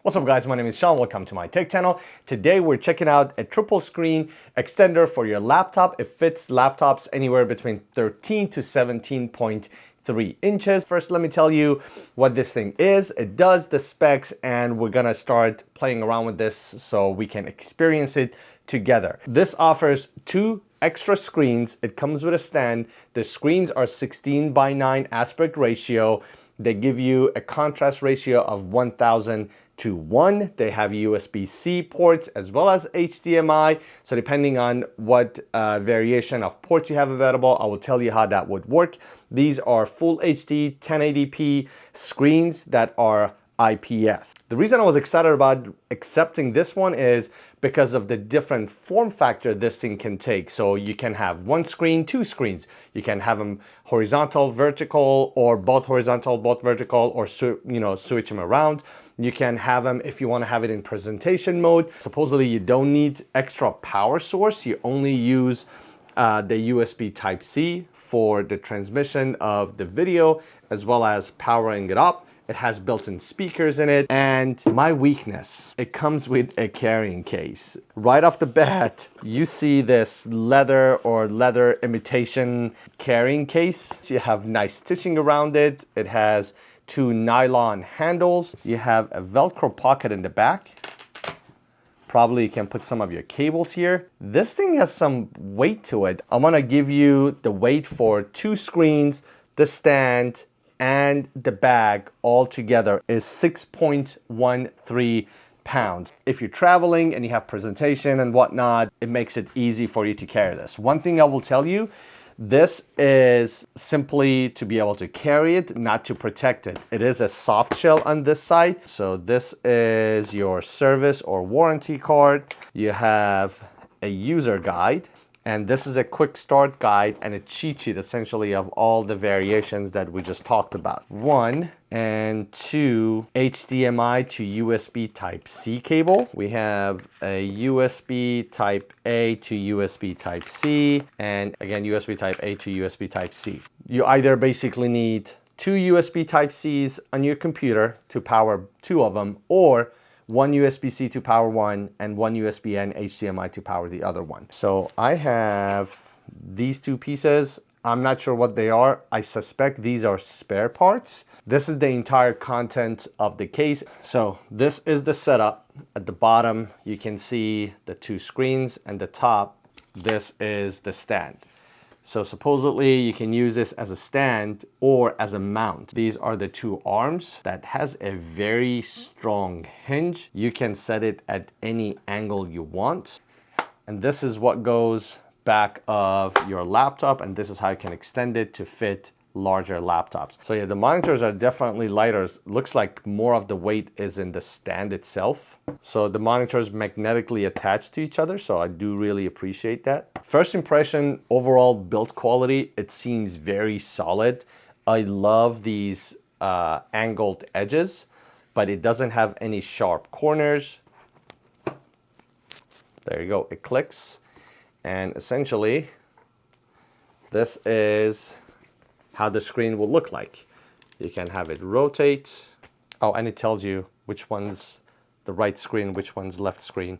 What's up guys, my name is Sean, welcome to my tech channel. Today we're checking out a triple screen extender for your laptop. It fits laptops anywhere between 13 to 17.3 inches. First, let me tell you what this thing is. It does, the specs, and we're gonna start playing around with this so we can experience it together. This offers two extra screens. It comes with a stand. The screens are 16:9 aspect ratio. They give you a contrast ratio of 1000 to 1. They have USB-C ports as well as HDMI. So depending on what variation of ports you have available, I will tell you how that would work. These are full HD 1080p screens that are IPS. The reason I was excited about accepting this one is because of the different form factor this thing can take. So you can have one screen, two screens. You can have them horizontal, vertical, or both horizontal, both vertical, or switch them around. You can have them if you want to have it in presentation mode. Supposedly you don't need extra power source. You only use the USB Type-C for the transmission of the video as well as powering it up. It has built-in speakers in it. And my weakness, it comes with a carrying case. Right off the bat, you see this leather or leather imitation carrying case. So you have nice stitching around it. It has two nylon handles. You have a Velcro pocket in the back. Probably you can put some of your cables here. This thing has some weight to it. I'm gonna give you the weight for two screens, the stand, and the bag all together is 6.13 pounds. If you're traveling and you have presentation and whatnot, it makes it easy for you to carry this. One thing I will tell you, this is simply to be able to carry it, not to protect it. It is a soft shell on this side. So this is your service or warranty card. You have a user guide. And this is a quick start guide and a cheat sheet essentially of all the variations that we just talked about. 1 and 2 HDMI to USB Type-C cable. We have a USB Type-A to USB Type-C, and again, USB Type-A to USB Type-C. You either basically need two USB Type-Cs on your computer to power two of them, or one USB-C to power one and one USB-N HDMI to power the other one. So I have these two pieces. I'm not sure what they are. I suspect these are spare parts. This is the entire content of the case. So this is the setup. At the bottom, you can see the two screens, and the top, this is the stand. So supposedly you can use this as a stand or as a mount. These are the two arms that has a very strong hinge. You can set it at any angle you want. And this is what goes back of your laptop, and this is how you can extend it to fit larger laptops. So yeah, the monitors are definitely lighter. Looks like more of the weight is in the stand itself. So the monitors magnetically attached to each other, so I do really appreciate that. First impression, overall build quality, it seems very solid. I love these angled edges, but it doesn't have any sharp corners. There you go, it clicks. And essentially, this is how the screen will look like. You can have it rotate. Oh, and it tells you which one's the right screen, which one's left screen.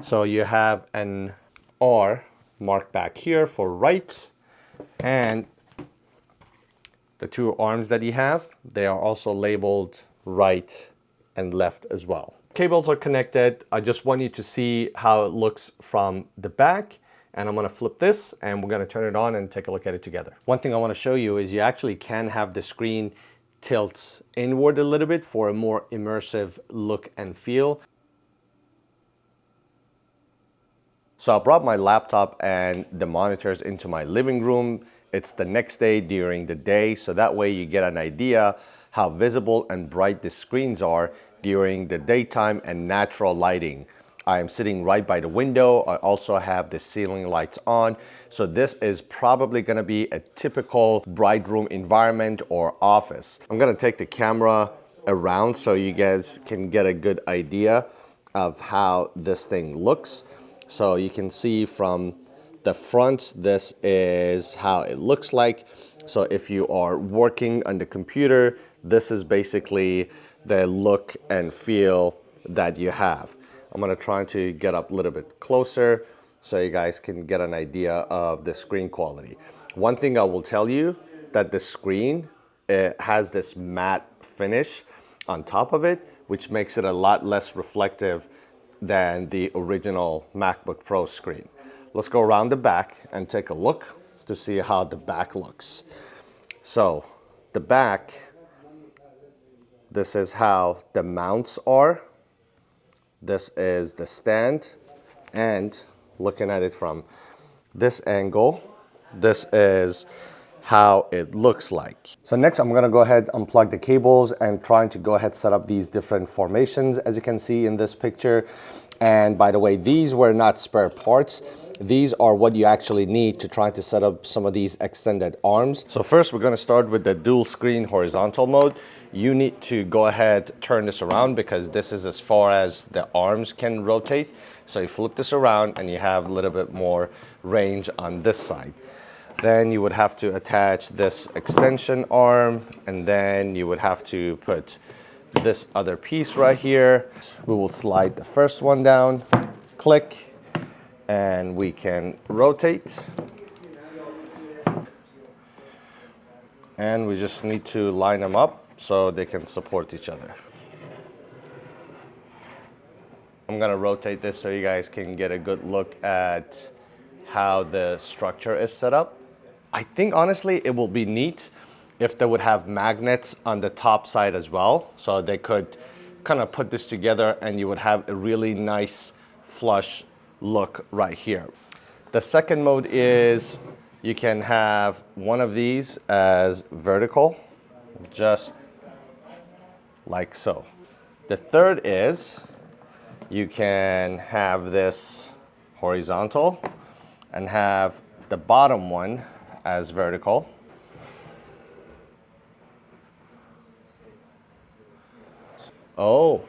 So you have an R marked back here for right, and the two arms that you have, they are also labeled right and left as well. Cables are connected. I just want you to see how it looks from the back. And I'm gonna flip this and we're gonna turn it on and take a look at it together. One thing I wanna show you is you actually can have the screen tilt inward a little bit for a more immersive look and feel. So I brought my laptop and the monitors into my living room. It's the next day during the day, so that way you get an idea how visible and bright the screens are during the daytime and natural lighting. I am sitting right by the window. I also have the ceiling lights on. So this is probably gonna be a typical bright room environment or office. I'm gonna take the camera around so you guys can get a good idea of how this thing looks. So you can see from the front, this is how it looks like. So if you are working on the computer, this is basically the look and feel that you have. I'm gonna try to get up a little bit closer so you guys can get an idea of the screen quality. One thing I will tell you, that the screen, it has this matte finish on top of it, which makes it a lot less reflective than the original MacBook Pro screen. Let's go around the back and take a look to see how the back looks. So the back, this is how the mounts are. This is the stand, and looking at it from this angle, this is how it looks like. So next I'm gonna go ahead, unplug the cables and trying to go ahead set up these different formations as you can see in this picture. And by the way, these were not spare parts. These are what you actually need to try to set up some of these extended arms. So first we're gonna start with the dual screen horizontal mode. You need to go ahead, turn this around because this is as far as the arms can rotate. So you flip this around and you have a little bit more range on this side. Then you would have to attach this extension arm, and then you would have to put this other piece right here. We will slide the first one down, click, and we can rotate. And we just need to line them up so they can support each other. I'm gonna rotate this so you guys can get a good look at how the structure is set up. I think honestly it will be neat if they would have magnets on the top side as well, so they could kind of put this together and you would have a really nice flush look right here. The second mode is you can have one of these as vertical, just like so. The third is you can have this horizontal and have the bottom one as vertical. Oh,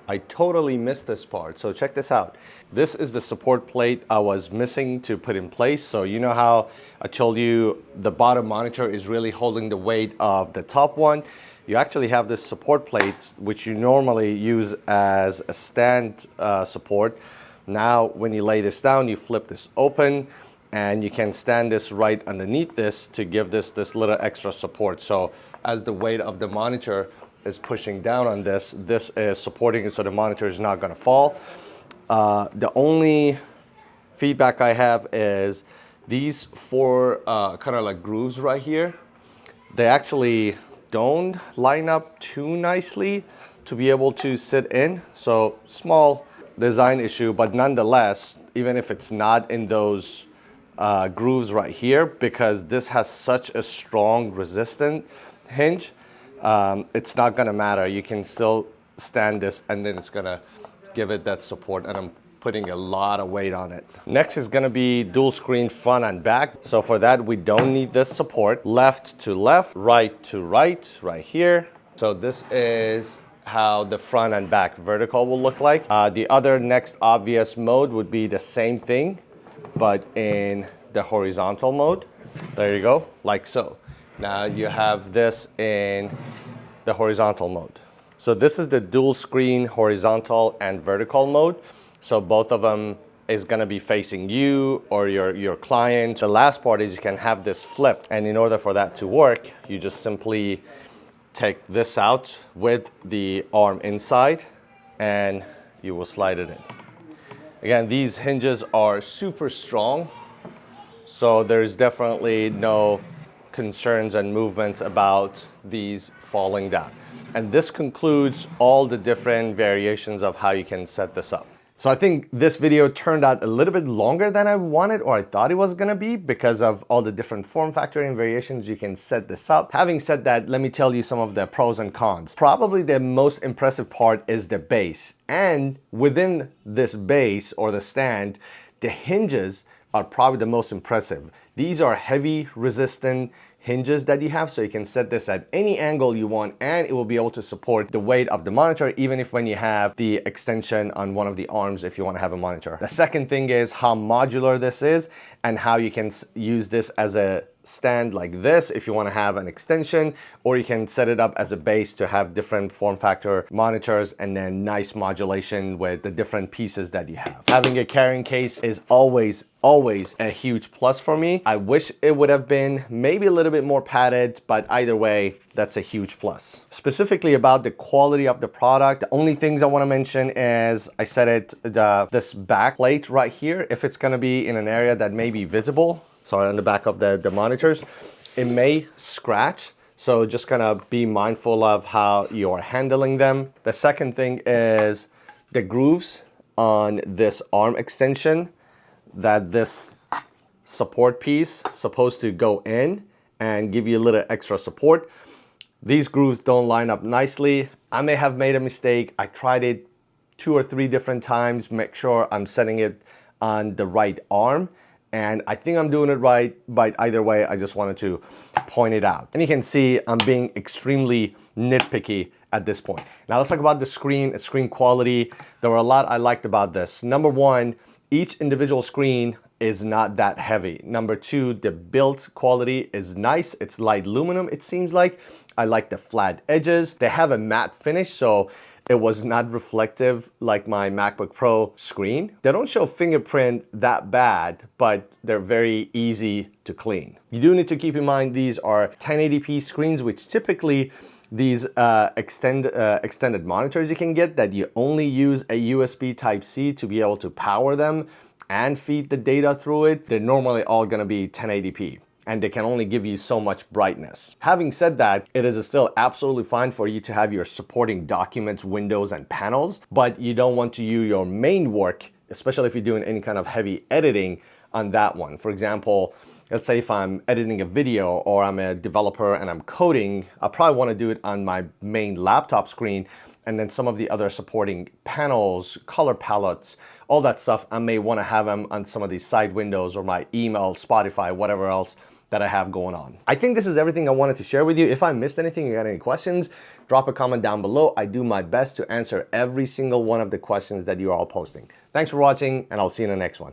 I totally missed this part. So check this out. This is the support plate I was missing to put in place. So you know how I told you the bottom monitor is really holding the weight of the top one? You actually have this support plate, which you normally use as a stand support. Now, when you lay this down, you flip this open and you can stand this right underneath this to give this little extra support. So as the weight of the monitor is pushing down on this, this is supporting it so the monitor is not gonna fall. The only feedback I have is these four kind of like grooves right here, they actually don't line up too nicely to be able to sit in. So small design issue, but nonetheless, even if it's not in those grooves right here, because this has such a strong resistant hinge, it's not gonna matter. You can still stand this and then it's gonna give it that support, and I'm putting a lot of weight on it. Next is gonna be dual screen front and back. So for that, we don't need this support. Left to left, right to right, right here. So this is how the front and back vertical will look like. The other next obvious mode would be the same thing, but in the horizontal mode. There you go, like so. Now you have this in the horizontal mode. So this is the dual screen horizontal and vertical mode. So both of them is gonna be facing you or your client. The last part is you can have this flipped, and in order for that to work, you just simply take this out with the arm inside and you will slide it in. Again, these hinges are super strong, so there's definitely no concerns and movements about these falling down. And this concludes all the different variations of how you can set this up. So I think this video turned out a little bit longer than I wanted or I thought it was gonna be because of all the different form factor and variations you can set this up. Having said that, let me tell you some of the pros and cons. Probably the most impressive part is the base. And within this base or the stand, the hinges are probably the most impressive. These are heavy resistant hinges that you have, so you can set this at any angle you want and it will be able to support the weight of the monitor, even if when you have the extension on one of the arms if you want to have a monitor. The second thing is how modular this is and how you can use this as a stand like this if you want to have an extension, or you can set it up as a base to have different form factor monitors and then nice modulation with the different pieces that you have. Having a carrying case is always a huge plus for me. I wish it would have been maybe a little bit more padded, but either way, that's a huge plus. Specifically about the quality of the product, the only things I want to mention is I said it, this back plate right here, if it's going to be in an area that may be visible, sorry, on the back of the monitors, it may scratch. So just gonna be mindful of how you're handling them. The second thing is the grooves on this arm extension that this support piece is supposed to go in and give you a little extra support. These grooves don't line up nicely. I may have made a mistake. I tried it 2 or 3 different times, make sure I'm setting it on the right arm. And I think I'm doing it right, but either way, I just wanted to point it out. And you can see I'm being extremely nitpicky at this point. Now let's talk about the screen quality. There were a lot I liked about this. Number one, each individual screen is not that heavy. Number two, the build quality is nice. It's light aluminum, it seems like. I like the flat edges. They have a matte finish, so it was not reflective like my MacBook Pro screen. They don't show fingerprint that bad, but they're very easy to clean. You do need to keep in mind these are 1080p screens, which typically these extended monitors you can get that you only use a USB Type-C to be able to power them and feed the data through it. They're normally all gonna be 1080p. And they can only give you so much brightness. Having said that, it is still absolutely fine for you to have your supporting documents, windows, and panels, but you don't want to use your main work, especially if you're doing any kind of heavy editing on that one. For example, let's say if I'm editing a video or I'm a developer and I'm coding, I probably want to do it on my main laptop screen, and then some of the other supporting panels, color palettes, all that stuff, I may want to have them on some of these side windows or my email, Spotify, whatever else that I have going on. I think this is everything I wanted to share with you. If I missed anything, you got any questions, drop a comment down below. I do my best to answer every single one of the questions that you are all posting. Thanks for watching, and I'll see you in the next one.